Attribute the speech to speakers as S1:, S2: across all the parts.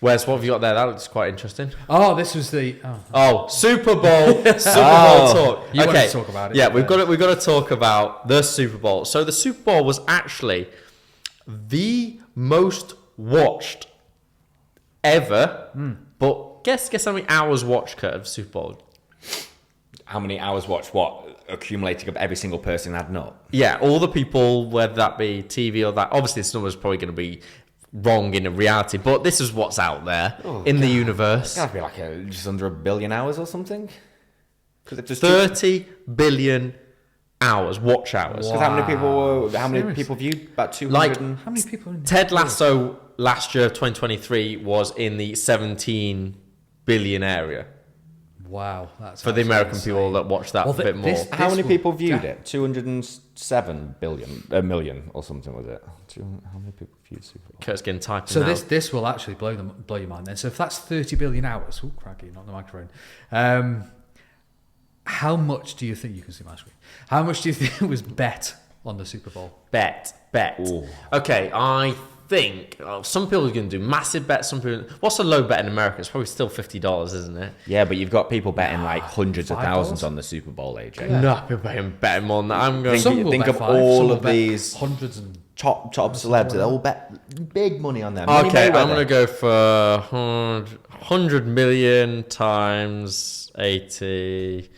S1: Wes, what have you got there? That looks quite interesting.
S2: Oh, this was the
S1: Super Bowl. Super Bowl talk.
S2: You wanted to talk about it.
S1: Yeah, we've got to talk about the Super Bowl. So the Super Bowl was actually the most watched ever. But guess how many hours watched, Kurt, of Super Bowl?
S3: How many hours watched? What? Accumulating of every single person adding up?
S1: Yeah, all the people, whether that be TV or that. Obviously, this number is probably going to be wrong in reality, but this is what's out there in the universe.
S3: It's got to be like just under 1 billion hours or something.
S1: 30 billion hours, watch hours.
S3: Because how many people viewed? About 200.
S2: how many people?
S1: Ted Lasso last year of 2023 was in the 17 billion area.
S2: Wow, that's
S1: for the American
S2: insane.
S1: people that watch that a bit more.
S3: How many people viewed it? 207 million or something, was it? How many people viewed Super Bowl?
S1: Kurt's getting typed
S2: So
S1: now.
S2: this will actually blow your mind then. So if that's 30 billion hours, oh crikey, not the microphone. How much do you think you can see my screen? How much do you think was bet on the Super Bowl?
S1: Bet. Ooh. Okay, I think some people are going to do massive bets. Some people. What's a low bet in America? It's probably still $50, isn't it?
S3: Yeah, but you've got people betting like hundreds of thousands on the Super Bowl, AJ.
S1: Yeah. No, people betting more than that. I'm going.
S3: Think of all of these
S2: hundreds and
S3: top celebs. They all bet big money on them.
S1: Okay, I'm going to go for 100 million times 80.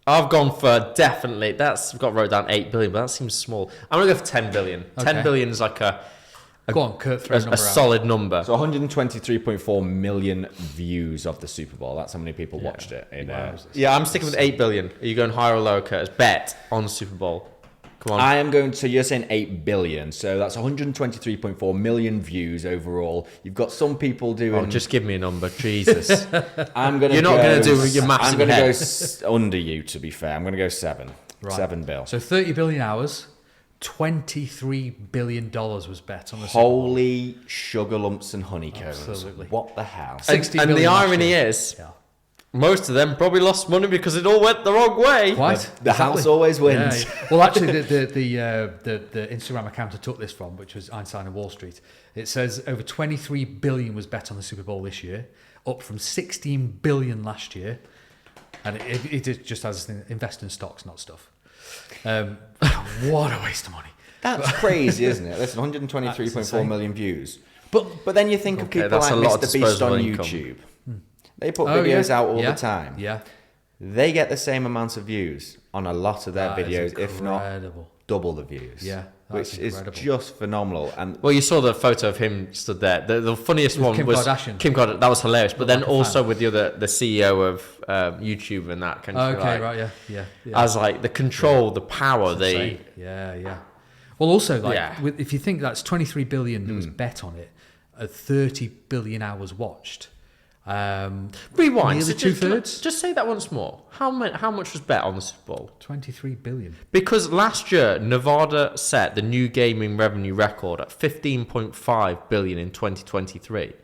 S1: I've gone for definitely. I've got wrote down 8 billion, but that seems small. I'm gonna go for 10 billion.
S2: Okay.
S1: 10 billion is like
S2: go on, Kurt, throw
S1: a solid number.
S3: So 123.4 million views of the Super Bowl. That's how many people watched it.
S1: Yeah, I'm sticking with 8 billion. Are you going higher or lower, Curtis? Bet on the Super Bowl. Come on.
S3: I am going to. You're saying 8 billion, so that's 123.4 million views overall. You've got some people doing.
S1: Oh, just give me a number, Jesus.
S3: I'm gonna.
S1: You're not going to do your maths.
S3: I'm going to go under you. To be fair, I'm going to go 7.
S2: Right.
S3: 7 bill.
S2: So 30 billion hours, $23 billion was bet on the Super Bowl.
S3: Holy sugar lumps and honeycombs!
S2: Absolutely.
S3: What the hell?
S1: And the irony is, most of them probably lost money because it all went the wrong way.
S2: Right.
S3: The house always wins.
S2: Yeah. Well, actually, the Instagram account I took this from, which was Einstein and Wall Street, it says over 23 billion was bet on the Super Bowl this year, up from 16 billion last year, and it just has invest in stocks, not stuff. What a waste of money.
S3: That's crazy, isn't it? Listen, 123.4 million views. But then you think of people
S1: that's
S3: like
S1: a lot of
S3: Mr. Beast on
S1: disposable
S3: YouTube. They put videos out all the time.
S2: Yeah.
S3: They get the same amount of views on a lot of their videos, if not double the views.
S2: Yeah,
S3: which is just phenomenal. And
S1: well, you saw the photo of him stood there. The funniest one
S2: Kim
S1: was
S2: Kardashian.
S1: Kim Kardashian. That was hilarious. But then also with the CEO of YouTube and that kind of
S2: right, yeah.
S1: As like the control, the power,
S2: yeah. Well, also if you think that's 23 billion that was bet on it, 30 billion hours watched.
S1: Rewind.
S2: Nearly 2/3.
S1: Just say that once more. How much was bet on the Super Bowl?
S2: 23 billion.
S1: Because last year Nevada set the new gaming revenue record at 15.5 billion in 2023,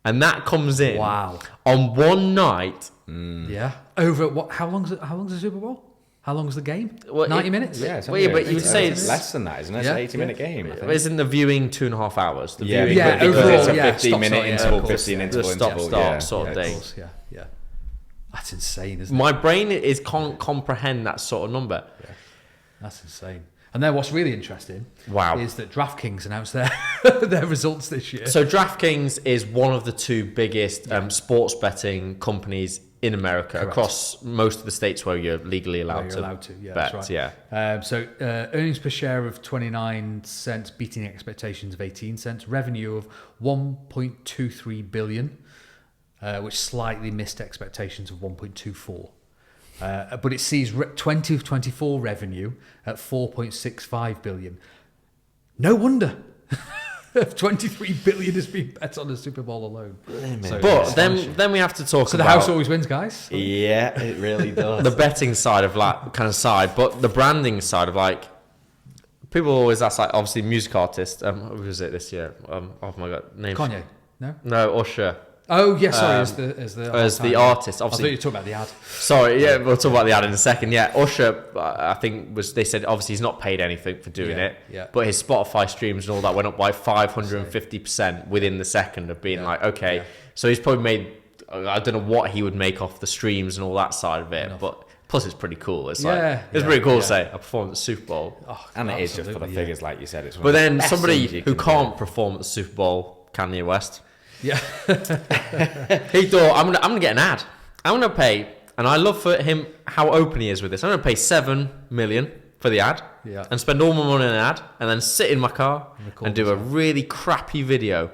S1: and that comes in on one night.
S2: Yeah. Over what? How long's the Super Bowl? How long's the game? 90 minutes?
S3: Yeah,
S1: but you would say it's
S3: less than that, isn't it? It's an 80-minute game.
S1: Isn't the viewing 2.5 hours? The viewing,
S2: overall,
S3: it's a 15-minute interval, 15 interval,
S1: stop sort of thing.
S2: Yeah. That's insane, isn't it?
S1: My brain can't comprehend that sort of number.
S2: Yeah. That's insane. And then what's really interesting is that DraftKings announced their results this year.
S1: So DraftKings is one of the two biggest sports betting companies in America, across most of the states where you're legally allowed to bet.
S2: That's right. So earnings per share of 29 cents, beating expectations of 18 cents. Revenue of 1.23 billion, which slightly missed expectations of 1.24. But it sees 2024 revenue at 4.65 billion. No wonder. 23 billion has been bet on the Super Bowl alone.
S1: But then we have to talk about...
S2: So the house always wins, guys?
S3: Yeah, it really does.
S1: The betting side of that kind of side, but the branding side of like... People always ask, like, obviously music artist. Who was it this year? Oh my God, name...
S2: Kanye?
S1: No, Usher.
S2: Oh yeah, sorry, as the
S1: artist.
S2: I thought
S1: Obviously,
S2: you were talking about the ad.
S1: sorry, yeah, we'll talk about the ad in a second. Yeah, Usher, I think they said obviously he's not paid anything for doing it, but his Spotify streams and all that went up by 550% within the second of being like, okay, so he's probably made, I don't know what he would make off the streams and all that side of it, but plus it's pretty cool. It's it's pretty cool to say I performed at the Super Bowl,
S3: and it is just for the figures, like you said. It's one
S1: but
S3: of the
S1: then
S3: best
S1: somebody
S3: things you
S1: who
S3: can
S1: can't
S3: do.
S1: perform at the Super Bowl, Kanye West.
S2: Yeah.
S1: He thought, I'm gonna get an ad. I'm gonna pay, and I love for him how open he is with this. I'm gonna pay $7 million for the ad, and spend all my money on an ad, and then sit in my car and do a really crappy video,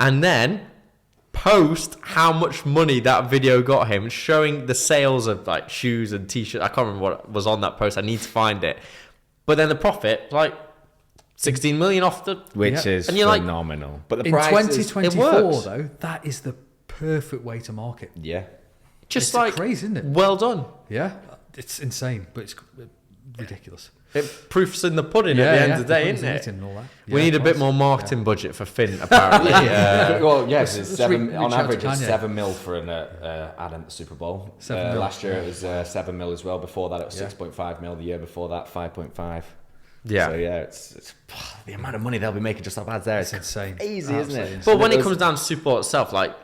S1: and then post how much money that video got him, showing the sales of like shoes and t-shirts. I can't remember what was on that post. I need to find it, but then the profit, like 16 million off the,
S3: which is
S1: and you're
S3: phenomenal.
S1: Like,
S3: but the
S2: in
S3: price
S2: 2024 though, that is the perfect way to market.
S1: just
S2: It's
S1: like
S2: crazy, isn't it?
S1: Well done.
S2: Yeah, it's insane, but it's ridiculous.
S1: It proofs in the pudding at the end of the day, isn't it?
S2: And all that.
S1: We need a bit more marketing budget for FINT, apparently.
S3: well, yes, it's
S2: let's
S3: seven
S2: reach
S3: on
S2: out to
S3: average. It's
S2: Kanye.
S3: $7 million for an ad at the Super Bowl.
S2: 7 mil.
S3: Last year it was $7 million as well. Before that it was 6.5 million. The year before that 5.5.
S1: Yeah.
S3: So yeah, it's the amount of money they'll be making just off ads there.
S2: It's insane.
S3: Crazy, isn't it?
S1: But when it comes down to Super Bowl itself, like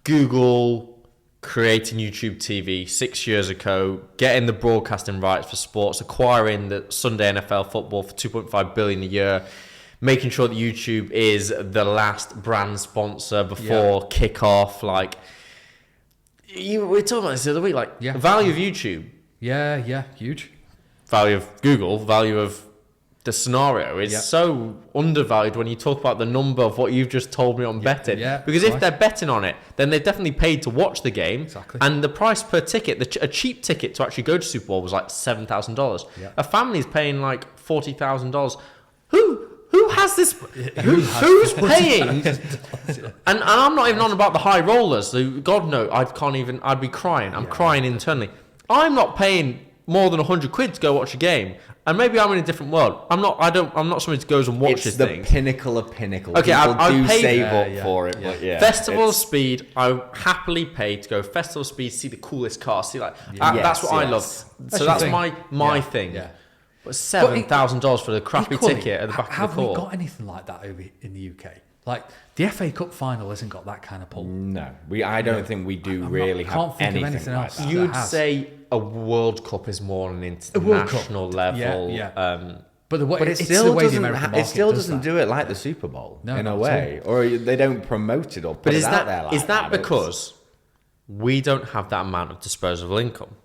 S1: Google creating YouTube TV 6 years ago, getting the broadcasting rights for sports, acquiring the Sunday NFL football for $2.5 billion a year, making sure that YouTube is the last brand sponsor before kickoff. Like, we were talking about this the other week. Like, value of YouTube,
S2: Yeah, huge.
S1: value of Google, value of the scenario is so undervalued when you talk about the number of what you've just told me on betting. Because if they're betting on it, then they've definitely paid to watch the game.
S2: Exactly.
S1: And the price per ticket, a cheap ticket to actually go to Super Bowl was like $7,000. A family's paying like $40,000. Who has this? Who's paying? And I'm not even on about the high rollers. So God no, I'd be crying. I'm crying internally. I'm not paying more than 100 quid to go watch a game. And maybe I'm in a different world. I'm not somebody who goes and watches things.
S3: It's the pinnacle of pinnacle.
S1: Okay,
S3: People
S1: I
S3: do
S1: paid
S3: save up for it, but
S1: Festival of Speed, I happily pay to go Festival of Speed, see the coolest cars, see that's what I love. So that's my thing.
S2: Yeah.
S1: But $7,000 for the crappy
S2: Equally,
S1: ticket at the back of the
S2: have we
S1: court.
S2: got anything like that over in the UK? Like the FA Cup final hasn't got that kind of pull.
S3: No, I don't think we do really
S2: can't
S3: have
S2: think of
S3: anything
S2: anything
S3: like
S2: else.
S3: that.
S1: You would
S2: has.
S1: say a World Cup is more on an
S2: World Cup.
S1: international level.
S2: But
S3: But
S2: it's
S3: still
S2: the way the
S3: doesn't.
S2: American
S3: It
S2: market
S3: still
S2: does
S3: doesn't
S2: that.
S3: do it like the Super Bowl
S2: No,
S3: in a
S2: not at
S3: way, or they don't promote it or put
S1: But
S3: it
S1: is
S3: out there
S1: that
S3: like
S1: is that
S3: It's-
S1: because we don't have that amount of disposable income?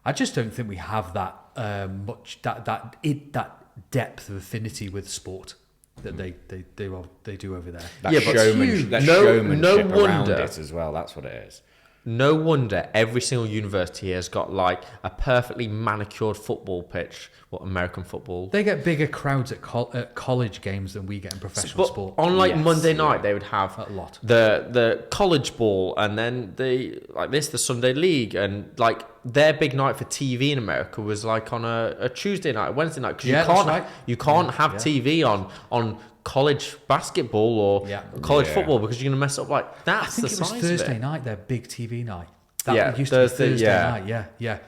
S2: I just don't think we have that much that depth of affinity with sport that they do over there.
S3: that
S1: Yeah, but
S3: showmanship, that
S1: no
S3: showmanship around
S1: wonder.
S3: it as well. That's what it is.
S1: No wonder every single university has got like a perfectly manicured football pitch. What American football?
S2: They get bigger crowds at college games than we get in professional
S1: But
S2: sport.
S1: on like
S3: Yes,
S1: Monday
S3: yeah.
S1: night, they would have
S2: A lot.
S1: the college ball, and then the Sunday league, and like their big night for TV in America was like on a Tuesday night, Wednesday night, because
S2: Yeah, that's right.
S1: you can't have TV on college basketball or college football because you're gonna mess up. Like
S2: I
S1: that's
S2: think
S1: the
S2: it was
S1: size
S2: Thursday
S1: of it.
S2: night, their big TV night.
S1: Yeah,
S2: Used
S1: Thursday,
S2: to be Thursday
S1: yeah.
S2: night. Yeah.